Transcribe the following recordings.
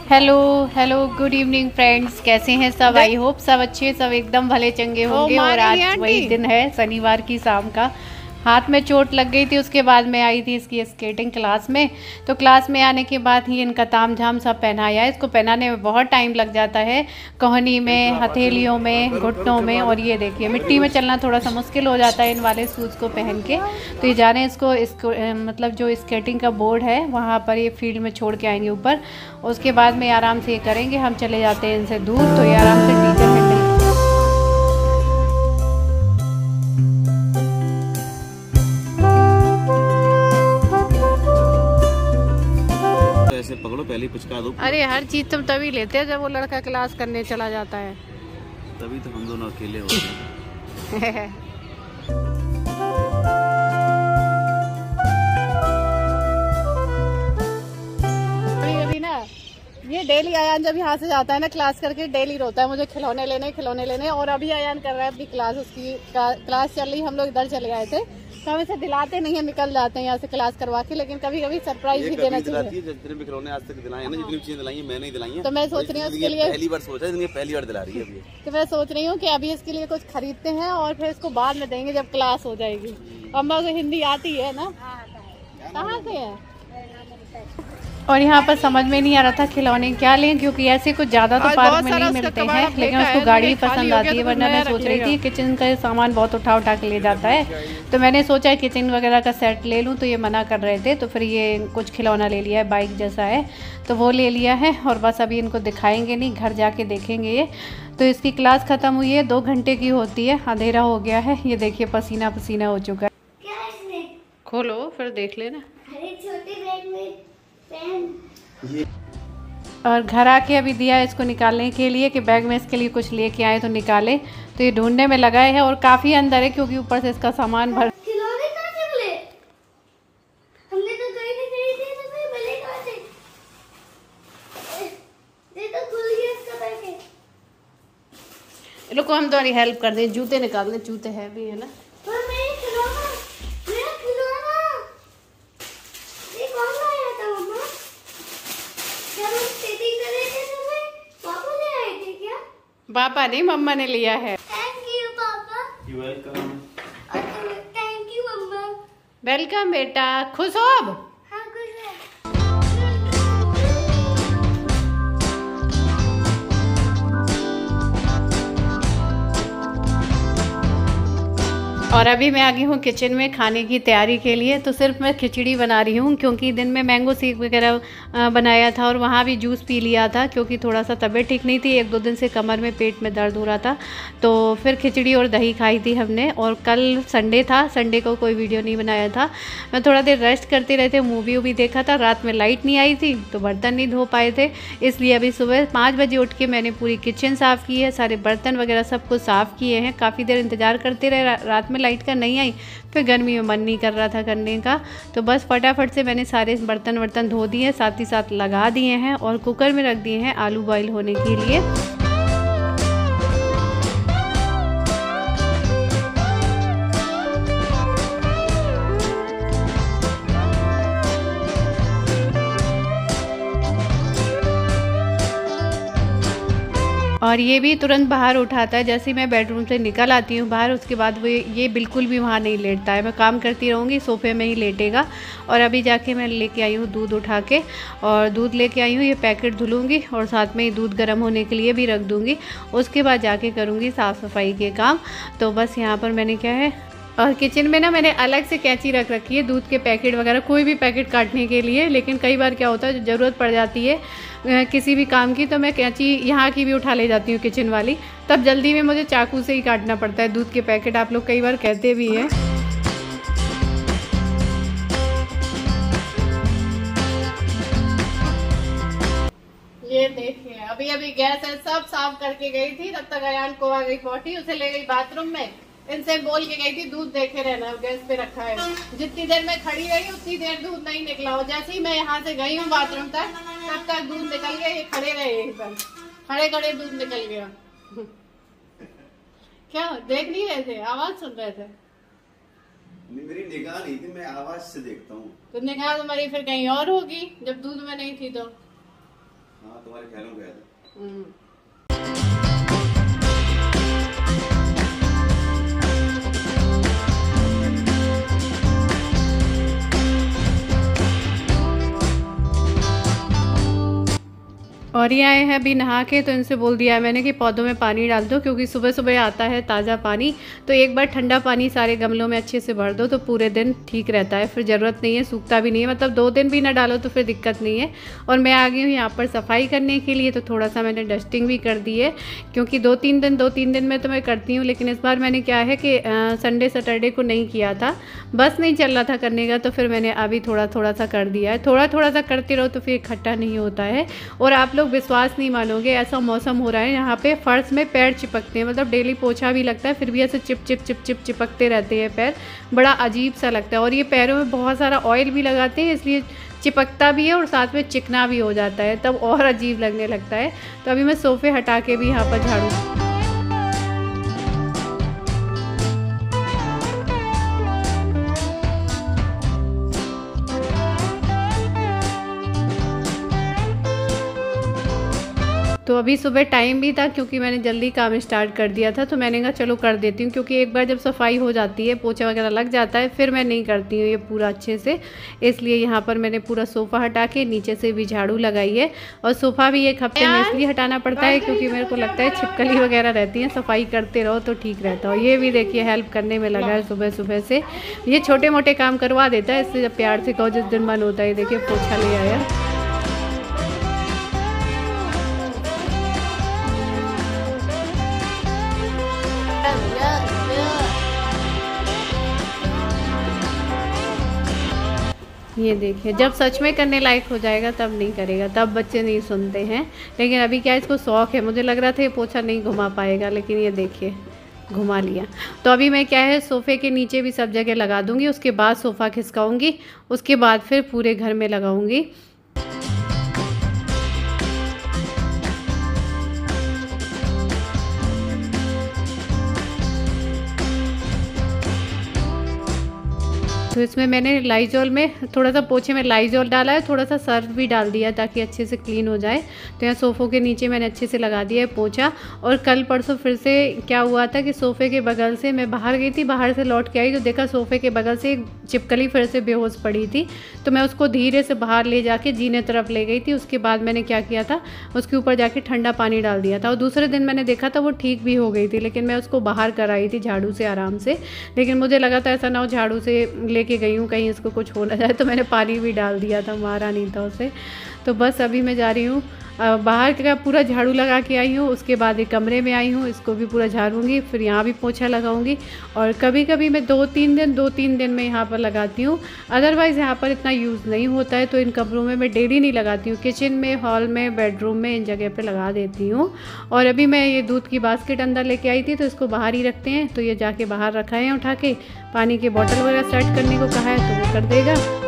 Hello hello good evening friends, कैसे हैं सब। आई होप सब अच्छे, सब एकदम भले चंगे होंगे। और आज वही दिन है शनिवार की शाम का। हाथ में चोट लग गई थी, उसके बाद मैं आई थी इसकी स्केटिंग क्लास में। तो क्लास में आने के बाद ही इनका ताम झाम सब पहनाया। इसको पहनाने में बहुत टाइम लग जाता है, कोहनी में, हथेलियों में, घुटनों में। और ये देखिए मिट्टी में चलना थोड़ा सा मुश्किल हो जाता है इन वाले शूज़ को पहन के। तो ये जा रहे हैं इसको मतलब जो स्केटिंग का बोर्ड है वहाँ पर ये फील्ड में छोड़ के आएंगे ऊपर। उसके बाद में आराम से ये करेंगे। हम चले जाते हैं इनसे दूर, तो ये आराम से टीचर हैंडल। ऐसे पकड़ो, पहले पुचका दो। अरे हर चीज़ तुम तभी लेते हैं जब वो लड़का क्लास करने चला जाता है। तभी तो हम दोनों अकेले होते हैं। कभी ना ये डेली आयान जब यहाँ से जाता है ना क्लास करके, डेली रोता है मुझे खिलौने लेने। और अभी आयान कर रहा है अपनी क्लास, उसकी क्लास चल रही। हम लोग इधर चले आए थे, तो हम इसे दिलाते नहीं है, निकल जाते हैं यहाँ से क्लास करवा के। लेकिन कभी कभी सरप्राइज भी देना चाहिए। जितने भी खिलौने आज तक दिलाए हैं ना, जितनी चीजें दिलाई हैं मैंने ही दिलाई हैं। तो मैं सोच रही हूँ उसके लिए पहली बार सोचा है, पहली बार दिला रही है अभी। तो मैं सोच रही हूँ कि अभी इसके लिए कुछ खरीदते हैं और फिर इसको बाद में देंगे जब क्लास हो जाएगी। अम्मा को हिंदी आती है ना? कहाँ से है? और यहाँ पर समझ में नहीं आ रहा था खिलौने क्या लें, क्योंकि ऐसे कुछ ज़्यादा तो पार्क में नहीं मिलते हैं। लेकिन उसको गाड़ी पसंद आती है, वरना मैं सोच रही थी किचन का सामान बहुत उठा के ले जाता है। तो मैंने सोचा किचन वगैरह का सेट ले लूँ, तो ये मना कर रहे थे। तो फिर ये कुछ खिलौना ले लिया है, बाइक जैसा है, तो वो ले लिया है। और बस अभी इनको दिखाएंगे नहीं, घर जाके देखेंगे ये। तो इसकी क्लास ख़त्म हुई है, 2 घंटे की होती है। अंधेरा हो गया है, ये देखिए पसीना पसीना हो चुका है। खोलो फिर देख लेना। छोटे बैग में पेन। और घर आके अभी दिया है इसको निकालने के लिए कि बैग में इसके लिए कुछ लेके आए तो निकाले। तो ये ढूंढने में लगाए हैं और काफ़ी अंदर है, क्योंकि ऊपर से इसका सामान भर। खिलौने कहाँ से मिले? हमने तो कहीं नहीं खरीदे, तो फिर मिले कहाँ से? ये तो खुल गया इसका पैकेट। रुको हम तुम्हारी हेल्प कर दें, जूते निकाल दें, जूते है भी है ना। पर मेरा खिलौना, ये कौन लाया था मम्मा? जब हम स्केटिंग कर रहे थे तो मैं पापा ले आए थे क्या? पापा नहीं, मम्मा ने लिया है। थैंक यू पापा। You welcome. थैंक यू मम्मा। वेलकम बेटा, खुश हो अब? हाँ कुछ है। और अभी मैं आ गई हूँ किचन में खाने की तैयारी के लिए। तो सिर्फ मैं खिचड़ी बना रही हूँ, क्योंकि दिन में मैंगो शेक वगैरह बनाया था और वहाँ भी जूस पी लिया था, क्योंकि थोड़ा सा तबीयत ठीक नहीं थी। 1-2 दिन से कमर में पेट में दर्द हो रहा था। तो फिर खिचड़ी और दही खाई थी हमने। और कल संडे था, संडे को कोई वीडियो नहीं बनाया था। मैं थोड़ा देर रेस्ट करते रहे थे, मूवी वूवी देखा था। रात में लाइट नहीं आई थी तो बर्तन नहीं धो पाए थे, इसलिए अभी सुबह 5 बजे उठ के मैंने पूरी किचन साफ़ की है, सारे बर्तन वगैरह सब कुछ साफ़ किए हैं। काफ़ी देर इंतज़ार करते रहे, रात में लाइट का नहीं आई, फिर गर्मी में मन नहीं कर रहा था करने का। तो बस फटाफट से मैंने सारे बर्तन धो दिए, साथ ही साथ लगा दिए हैं और कुकर में रख दिए हैं आलू बॉईल होने के लिए। और ये भी तुरंत बाहर उठाता है, जैसे ही मैं बेडरूम से निकल आती हूँ बाहर, उसके बाद वो ये बिल्कुल भी वहाँ नहीं लेटता है। मैं काम करती रहूँगी, सोफे में ही लेटेगा। और अभी जाके मैं लेके आई हूँ दूध उठा के, और दूध लेके आई हूँ, ये पैकेट धुलूँगी और साथ में ही दूध गर्म होने के लिए भी रख दूँगी। उसके बाद जाके करूँगी साफ़ सफाई के काम। तो बस यहाँ पर मैंने क्या है, और किचन में ना मैंने अलग से कैंची रख रखी है दूध के पैकेट वगैरह, कोई भी पैकेट काटने के लिए। लेकिन कई बार क्या होता है, ज़रूरत पड़ जाती है किसी भी काम की, तो मैं कैंची यहाँ की भी उठा ले जाती हूँ किचन वाली। तब जल्दी में मुझे चाकू से ही काटना पड़ता है दूध के पैकेट। आप लोग कई बार कहते भी हैं। ये देखिए अभी गैस है सब साफ करके गई थी, तब तक अयान को आ गई पॉटी, उसे ले गई बाथरूम में। इनसे बोल के गई थी दूध देखे रहना, गैस पे रखा है। जितनी देर मैं खड़ी रही उतनी देर दूध नहीं निकला। और जैसे ही मैं यहाँ से गई हूँ बाथरूम तक, तब तक दूध निकल गया। ये खड़े रहे यहीं पर, खड़े दूध निकल गया। क्या देख नहीं रहे थे, आवाज सुन रहे थे? मेरी निगाह नहीं थी, मैं आवाज से देखता हूँ। तो निगाह तुम्हारी फिर कहीं और होगी जब दूध में नहीं थी तो। हाँ तुम्हारे ख्यालों में गया था। और ये आए हैं अभी नहा के, तो इनसे बोल दिया है मैंने कि पौधों में पानी डाल दो, क्योंकि सुबह सुबह आता है ताज़ा पानी, तो एक बार ठंडा पानी सारे गमलों में अच्छे से भर दो तो पूरे दिन ठीक रहता है, फिर ज़रूरत नहीं है, सूखता भी नहीं है, मतलब 2 दिन भी ना डालो तो फिर दिक्कत नहीं है। और मैं आ गई हूँ यहाँ पर सफाई करने के लिए, तो थोड़ा सा मैंने डस्टिंग भी कर दी है, क्योंकि 2-3 दिन में तो मैं करती हूँ, लेकिन इस बार मैंने क्या है कि संडे सैटरडे को नहीं किया था, बस नहीं चल रहा था करने का, तो फिर मैंने अभी थोड़ा सा कर दिया है। थोड़ा सा करते रहो तो फिर इकट्ठा नहीं होता है। और आप लोग विश्वास नहीं मानोगे, ऐसा मौसम हो रहा है यहाँ पे फर्श में पैर चिपकते हैं, मतलब डेली पोछा भी लगता है फिर भी ऐसे चिपकते रहते हैं पैर, बड़ा अजीब सा लगता है। और ये पैरों में बहुत सारा ऑयल भी लगाते हैं, इसलिए चिपकता भी है और साथ में चिकना भी हो जाता है, तब और अजीब लगने लगता है। तो अभी मैं सोफ़े हटा के भी यहाँ पर झाड़ू। तो अभी सुबह टाइम भी था, क्योंकि मैंने जल्दी काम स्टार्ट कर दिया था, तो मैंने कहा चलो कर देती हूँ, क्योंकि एक बार जब सफाई हो जाती है, पोछा वगैरह लग जाता है, फिर मैं नहीं करती हूँ ये पूरा अच्छे से। इसलिए यहाँ पर मैंने पूरा सोफ़ा हटा के नीचे से भी झाड़ू लगाई है। और सोफ़ा भी एक हफ्ते में इसलिए हटाना पड़ता है क्योंकि मेरे को लगता है छिपकली वगैरह रहती है, सफाई करते रहो तो ठीक रहता है। ये भी देखिए हेल्प करने में लगा है सुबह सुबह से, ये छोटे मोटे काम करवा देता है, इससे जब प्यार से कहो जिस दिन मन होता है। देखिए पोछा ले आया। ये देखिए जब सच में करने लायक हो जाएगा तब नहीं करेगा, तब बच्चे नहीं सुनते हैं। लेकिन अभी क्या इसको शौक है, मुझे लग रहा था ये पोछा नहीं घुमा पाएगा, लेकिन ये देखिए घुमा लिया। तो अभी मैं क्या है सोफ़े के नीचे भी सब जगह लगा दूंगी, उसके बाद सोफ़ा खिसकाऊंगी, उसके बाद फिर पूरे घर में लगाऊंगी। तो इसमें मैंने लाइजॉल में थोड़ा सा पोछे में लाइजॉल डाला है, थोड़ा सा सर्फ भी डाल दिया ताकि अच्छे से क्लीन हो जाए। तो यहाँ सोफ़ों के नीचे मैंने अच्छे से लगा दिया है पोछा। और कल परसों फिर से क्या हुआ था कि सोफ़े के बगल से मैं बाहर गई थी, बाहर से लौट के आई तो देखा सोफ़े के बगल से एक छिपकली फिर से बेहोश पड़ी थी। तो मैं उसको धीरे से बाहर ले जाके जीने तरफ ले गई थी। उसके बाद मैंने क्या किया था, उसके ऊपर जाके ठंडा पानी डाल दिया था। और दूसरे दिन मैंने देखा था वो ठीक भी हो गई थी, लेकिन मैं उसको बाहर कराई थी झाड़ू से आराम से। लेकिन मुझे लगा था ऐसा ना हो झाड़ू से लेके गई हूँ कहीं इसको कुछ हो ना जाए, तो मैंने पानी भी डाल दिया था, मारा नहीं था उसे। तो बस अभी मैं जा रही हूँ बाहर का पूरा झाड़ू लगा के आई हूँ, उसके बाद एक कमरे में आई हूँ, इसको भी पूरा झाड़ूंगी, फिर यहाँ भी पोछा लगाऊंगी। और कभी कभी मैं 2-3 दिन में यहाँ पर लगाती हूँ, अदरवाइज़ यहाँ पर इतना यूज़ नहीं होता है। तो इन कमरों में मैं डेली नहीं लगाती हूँ, किचन में, हॉल में, बेडरूम में, इन जगह पर लगा देती हूँ। और अभी मैं ये दूध की बास्केट अंदर लेके आई थी, तो इसको बाहर ही रखते हैं, तो ये जाके बाहर रखा है उठा के। पानी के बॉटल वगैरह सेट करने को कहा है तो वो कर देगा।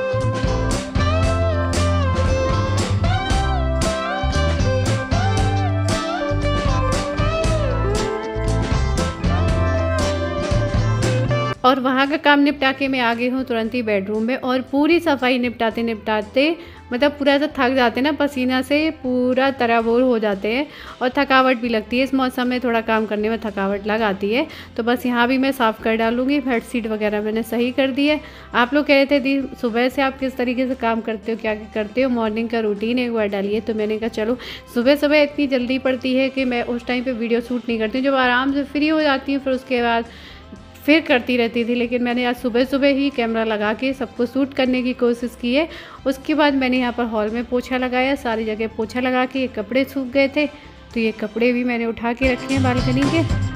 और वहाँ का काम निपटा के मैं आ गई हूँ तुरंत ही बेडरूम में। और पूरी सफाई निपटाते मतलब पूरा ऐसा थक जाते हैं ना, पसीना से पूरा तराबोर हो जाते हैं और थकावट भी लगती है। इस मौसम में थोड़ा काम करने में थकावट लग आती है। तो बस यहाँ भी मैं साफ़ कर डालूँगी। बेडशीट वगैरह मैंने सही कर दी है। आप लोग कह रहे थे दी सुबह से आप किस तरीके से काम करते हो, क्या क्या करते हो, मॉर्निंग का रूटीन एक बार डालिए। तो मैंने कहा चलो सुबह सुबह इतनी जल्दी पड़ती है कि मैं उस टाइम पर वीडियो शूट नहीं करती हूँ, जब आराम से फ्री हो जाती हूँ फिर उसके बाद फिर करती रहती थी। लेकिन मैंने आज सुबह सुबह ही कैमरा लगा के सबको शूट करने की कोशिश की है। उसके बाद मैंने यहाँ पर हॉल में पोछा लगाया, सारी जगह पोछा लगा के, ये कपड़े सूख गए थे तो ये कपड़े भी मैंने उठा के रखे हैं बालकनी के।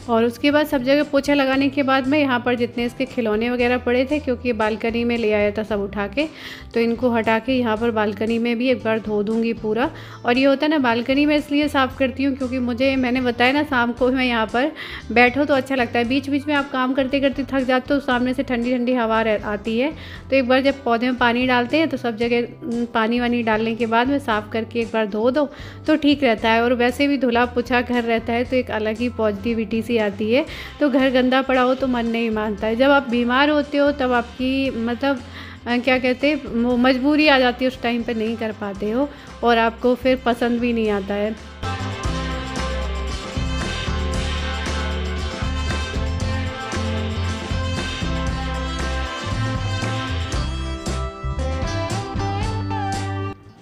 और उसके बाद सब जगह पोछा लगाने के बाद मैं यहाँ पर जितने इसके खिलौने वगैरह पड़े थे, क्योंकि बालकनी में ले आया था सब उठा के, तो इनको हटा के यहाँ पर बालकनी में भी एक बार धो दूँगी पूरा। और ये होता है ना, बालकनी में इसलिए साफ़ करती हूँ क्योंकि मुझे, मैंने बताया ना, शाम को मैं यहाँ पर बैठो तो अच्छा लगता है। बीच बीच में आप काम करते करते थक जाते हो, सामने से ठंडी ठंडी हवा आती है। तो एक बार जब पौधे में पानी डालते हैं तो सब जगह पानी वानी डालने के बाद में साफ़ करके एक बार धो दो तो ठीक रहता है। और वैसे भी धुला पुछा घर रहता है तो एक अलग ही पॉजिटिविटी सी आती है। तो घर गंदा पड़ा हो तो मन नहीं मानता है। जब आप बीमार होते हो तब आपकी मतलब क्या कहते हैं, वो मजबूरी आ जाती है, उस टाइम पे नहीं कर पाते हो और आपको फिर पसंद भी नहीं आता है।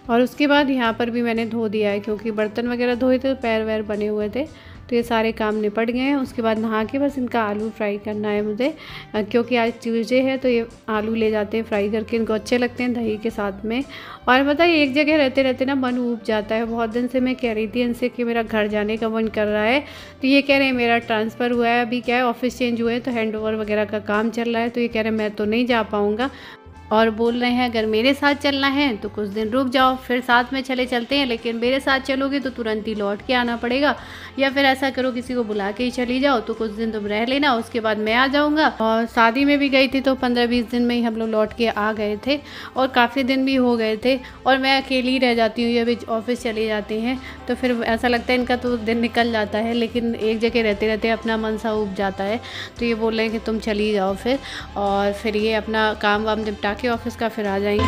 और उसके बाद यहाँ पर भी मैंने धो दिया है क्योंकि बर्तन वगैरह धोए थे, पैर वैर बने हुए थे, तो ये सारे काम निपट गए हैं। उसके बाद नहा के बस इनका आलू फ्राई करना है मुझे, क्योंकि आज ट्यूसडे है तो ये आलू ले जाते हैं फ्राई करके, इनको अच्छे लगते हैं दही के साथ में। और बताइए, एक जगह रहते रहते ना मन ऊब जाता है। बहुत दिन से मैं कह रही थी इनसे कि मेरा घर जाने का मन कर रहा है, तो ये कह रहे हैं मेरा ट्रांसफ़र हुआ है, अभी क्या है ऑफिस चेंज हुए तो हैंड ओवर वगैरह का काम चल रहा है, तो ये कह रहे हैं मैं तो नहीं जा पाऊँगा। और बोल रहे हैं अगर मेरे साथ चलना है तो कुछ दिन रुक जाओ, फिर साथ में चलते हैं, लेकिन मेरे साथ चलोगे तो तुरंत ही लौट के आना पड़ेगा, या फिर ऐसा करो किसी को बुला के ही चली जाओ, तो कुछ दिन तुम रह लेना, उसके बाद मैं आ जाऊँगा। और शादी में भी गई थी तो 15-20 दिन में ही हम लोग लौट के आ गए थे और काफ़ी दिन भी हो गए थे। और मैं अकेली रह जाती हूँ, ये भी ऑफिस चले जाते हैं, तो फिर ऐसा लगता है इनका तो दिन निकल जाता है, लेकिन एक जगह रहते रहते अपना मन सा उब जाता है। तो ये बोल रहे हैं कि तुम चली जाओ फिर, और फिर ये अपना काम वाम निपटा के ऑफिस का फिर आ जाएंगे।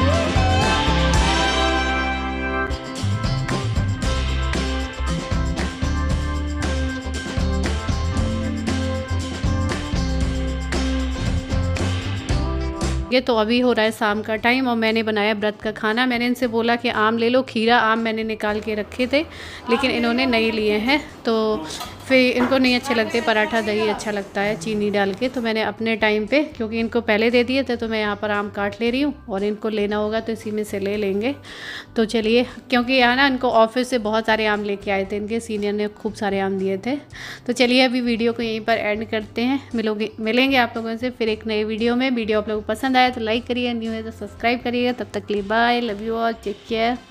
ये तो अभी हो रहा है शाम का टाइम और मैंने बनाया व्रत का खाना। मैंने इनसे बोला कि आम ले लो, खीरा आम मैंने निकाल के रखे थे, लेकिन इन्होंने नहीं लिए हैं, तो फिर इनको नहीं अच्छे लगते, पराठा दही अच्छा लगता है चीनी डाल के। तो मैंने अपने टाइम पे, क्योंकि इनको पहले दे दिए थे, तो मैं यहाँ पर आम काट ले रही हूँ और इनको लेना होगा तो इसी में से ले लेंगे। तो चलिए, क्योंकि यहाँ ना इनको ऑफिस से बहुत सारे आम लेके आए थे, इनके सीनियर ने खूब सारे आम दिए थे। तो चलिए अभी वीडियो को यहीं पर एंड करते हैं, मिलेंगे आप लोगों से फिर एक नई वीडियो में। वीडियो आप लोगों को पसंद आया तो लाइक करिए, न्यू है तो सब्सक्राइब करिएगा। तब तक के लिए bye, love you all, take care.